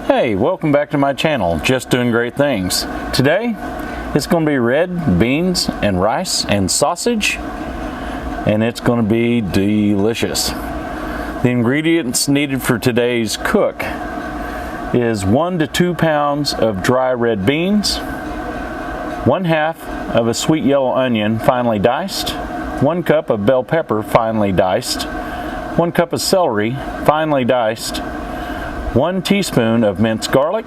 Hey, welcome back to my channel, Just Doing Great Things. Today, it's going to be red beans and rice and sausage, and it's going to be delicious. The ingredients needed for today's cook is 1 to 2 pounds of dry red beans, 1/2 of a sweet yellow onion finely diced, 1 cup of bell pepper finely diced, 1 cup of celery finely diced, 1 teaspoon of minced garlic,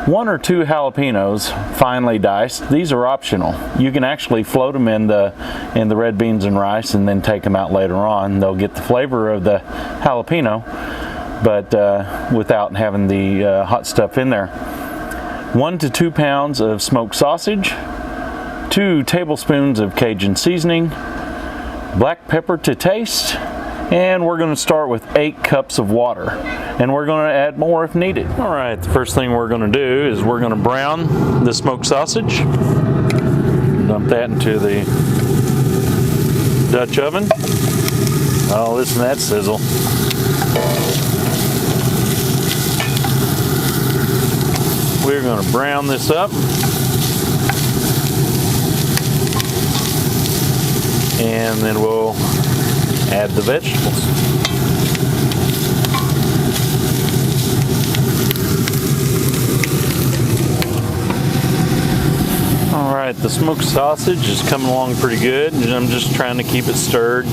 1 or 2 jalapenos finely diced. These are optional. You can actually float them in the red beans and rice and then take them out later on. They'll get the flavor of the jalapeno, but without having the hot stuff in there. 1 to 2 pounds of smoked sausage, 2 tablespoons of Cajun seasoning, black pepper to taste, and we're going to start with 8 cups of water, and we're going to add more if needed. All right, the first thing we're going to do is we're going to brown the smoked sausage. Dump that into the Dutch oven. Oh, listen to that sizzle. We're going to brown this up. And then we'll add the vegetables. All right, the smoked sausage is coming along pretty good, and I'm just trying to keep it stirred.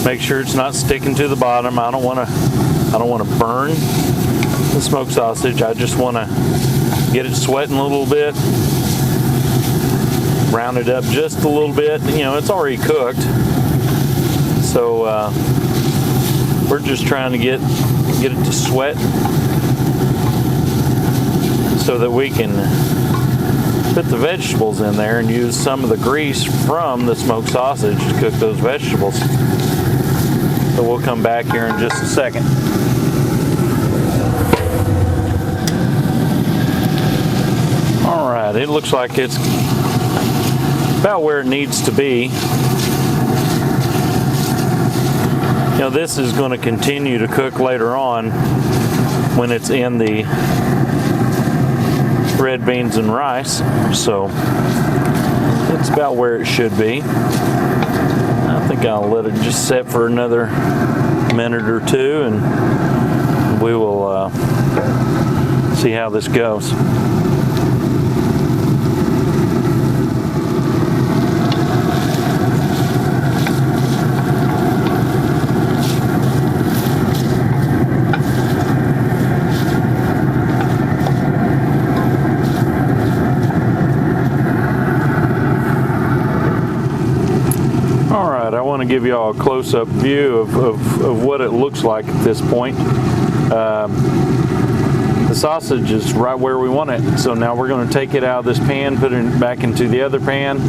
Make sure it's not sticking to the bottom. I don't want to burn the smoked sausage. I just want to get it sweating a little bit. Round it up just a little bit. You know, it's already cooked, so we're just trying to get it to sweat so that we can put the vegetables in there and use some of the grease from the smoked sausage to cook those vegetables. So we'll come back here in just a second. All right, it looks like it's about where it needs to be. You know, this is going to continue to cook later on when it's in the red beans and rice, so it's about where it should be. I think I'll let it just set for another minute or two, and we will see how this goes. I want to give you all a close-up view of what it looks like at this point. The sausage is right where we want it, so now we're going to take it out of this pan, put it back into the other pan,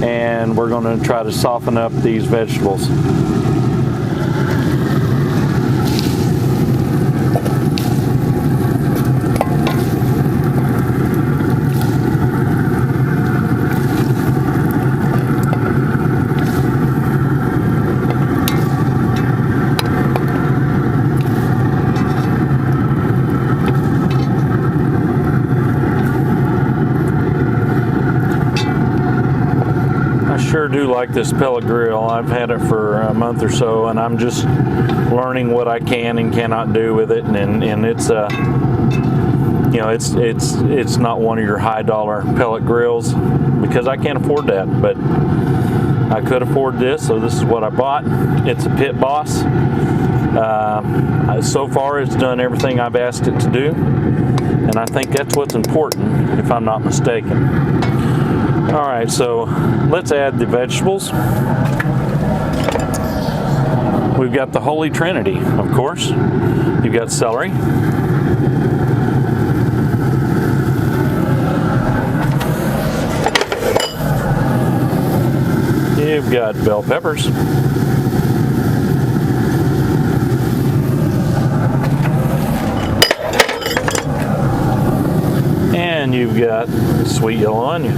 and we're going to try to soften up these vegetables. Sure do like this pellet grill. I've had it for a month or so, and I'm just learning what I can and cannot do with it. And it's you know, it's not one of your high dollar pellet grills because I can't afford that, but I could afford this, so this is what I bought. It's a Pit Boss. So far, it's done everything I've asked it to do, and I think that's what's important, if I'm not mistaken. All right, so let's add the vegetables. We've got the Holy Trinity, of course. You've got celery. You've got bell peppers. And you've got sweet yellow onion.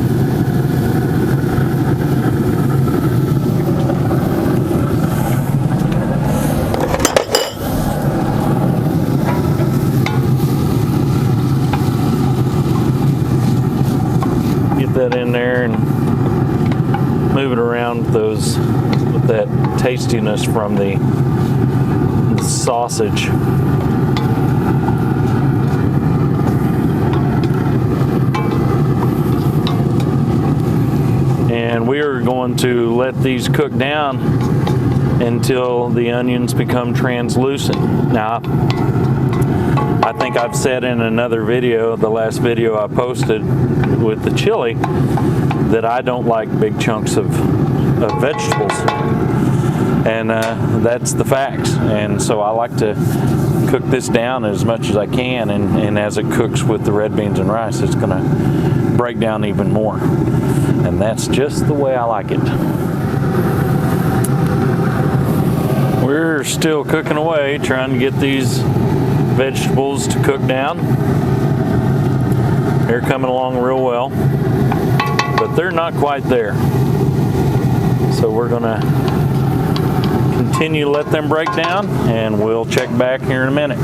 Get that in there and move it around with that tastiness from the sausage. And we are going to let these cook down until the onions become translucent. Now, I think I've said in another video, the last video I posted with the chili, that I don't like big chunks of vegetables. And that's the facts. And so I like to cook this down as much as I can, and as it cooks with the red beans and rice, it's going to break down even more. And that's just the way I like it. We're still cooking away, trying to get these vegetables to cook down. They're coming along real well, but they're not quite there. So we're gonna continue to let them break down, and we'll check back here in a minute.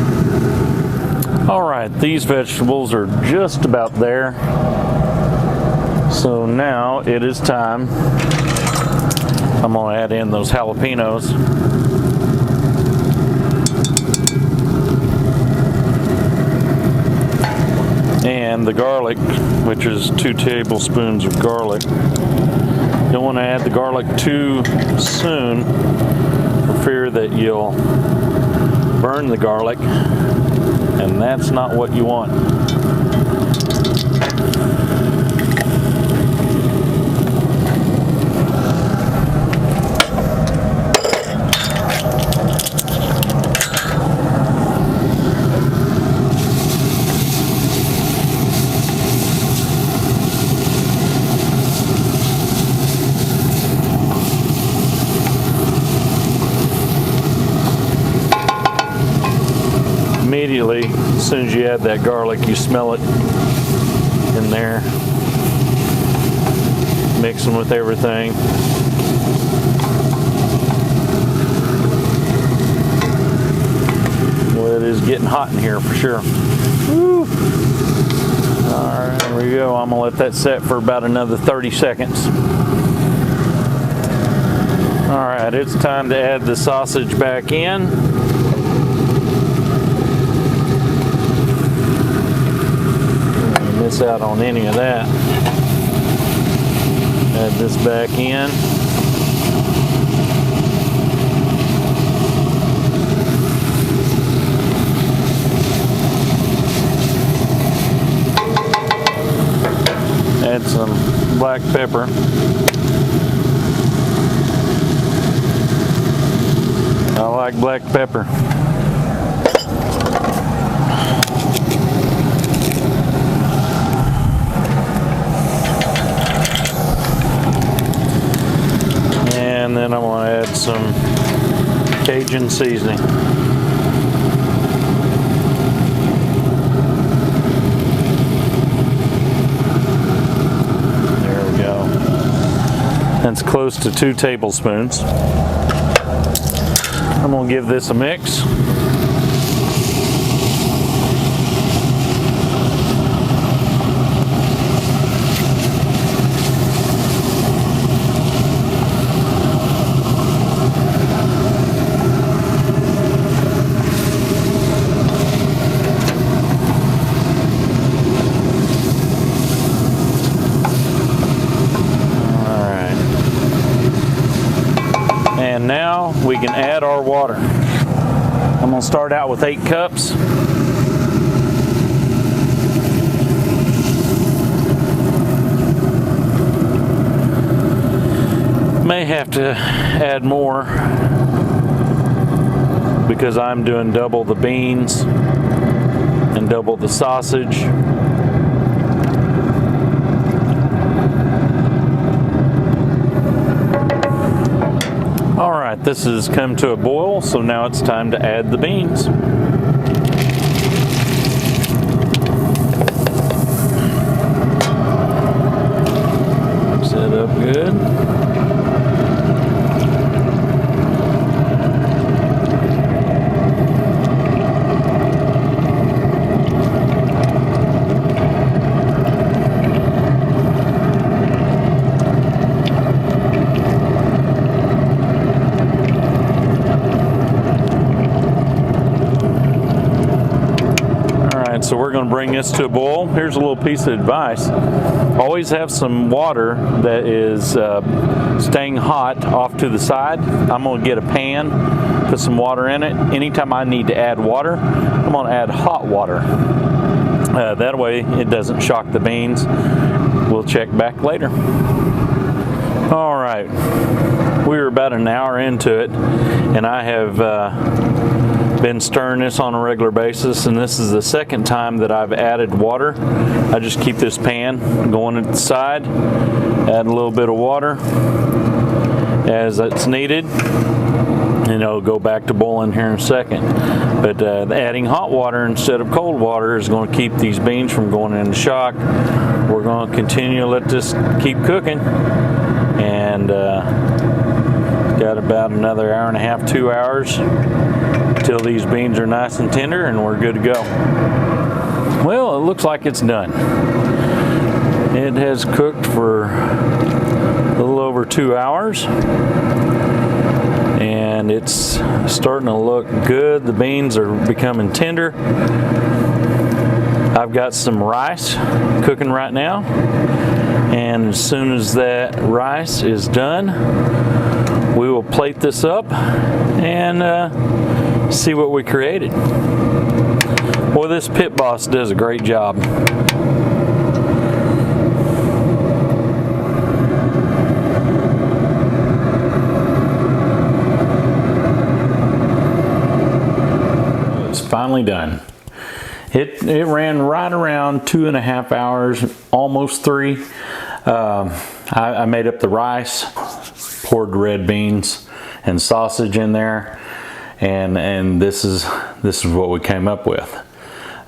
All right, these vegetables are just about there. So now it is time. I'm gonna add in those jalapenos. And the garlic, which is 2 tablespoons of garlic. Don't want to add the garlic too soon for fear that you'll burn the garlic, and that's not what you want. Immediately, as soon as you add that garlic, you smell it in there, mixing with everything. Well, it is getting hot in here for sure. Woo. All right, there we go. I'm gonna let that set for about another 30 seconds. All right, it's time to add the sausage back in. Miss out on any of that. Add this back in. Add some black pepper. I like black pepper. And then I'm going to add some Cajun seasoning. There we go. That's close to 2 tablespoons. I'm going to give this a mix. And now we can add our water. I'm going to start out with 8 cups. May have to add more because I'm doing double the beans and double the sausage. All right, this has come to a boil, so now it's time to add the beans. Mix it up good. going to bring this to a boil. Here's a little piece of advice. Always have some water that is staying hot off to the side. I'm going to get a pan, put some water in it. Anytime I need to add water, I'm going to add hot water. That way it doesn't shock the beans. We'll check back later. All right, we're about an hour into it, and I have been stirring this on a regular basis, and this is the second time that I've added water. I just keep this pan going at the side, add a little bit of water as it's needed, and it'll go back to boiling here in a second. But adding hot water instead of cold water is going to keep these beans from going into shock. We're going to continue to let this keep cooking, and got about another hour and a half, 2 hours till these beans are nice and tender, and we're good to go. Well, it looks like it's done. It has cooked for a little over 2 hours, and it's starting to look good. The beans are becoming tender. I've got some rice cooking right now, and as soon as that rice is done, we will plate this up and see what we created. Boy, this pit boss does a great job. It's finally done. It ran right around 2.5 hours, almost 3. I made up the rice, poured red beans and sausage in there, and this is what we came up with.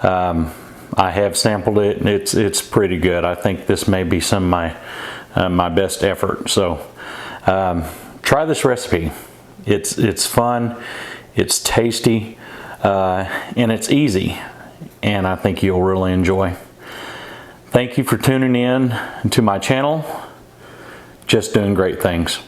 I have sampled it, and it's pretty good. I think this may be some of my best effort. So try this recipe. It's fun, it's tasty, and it's easy, and I think you'll really enjoy. Thank you for tuning in to my channel, Just Doing Great Things.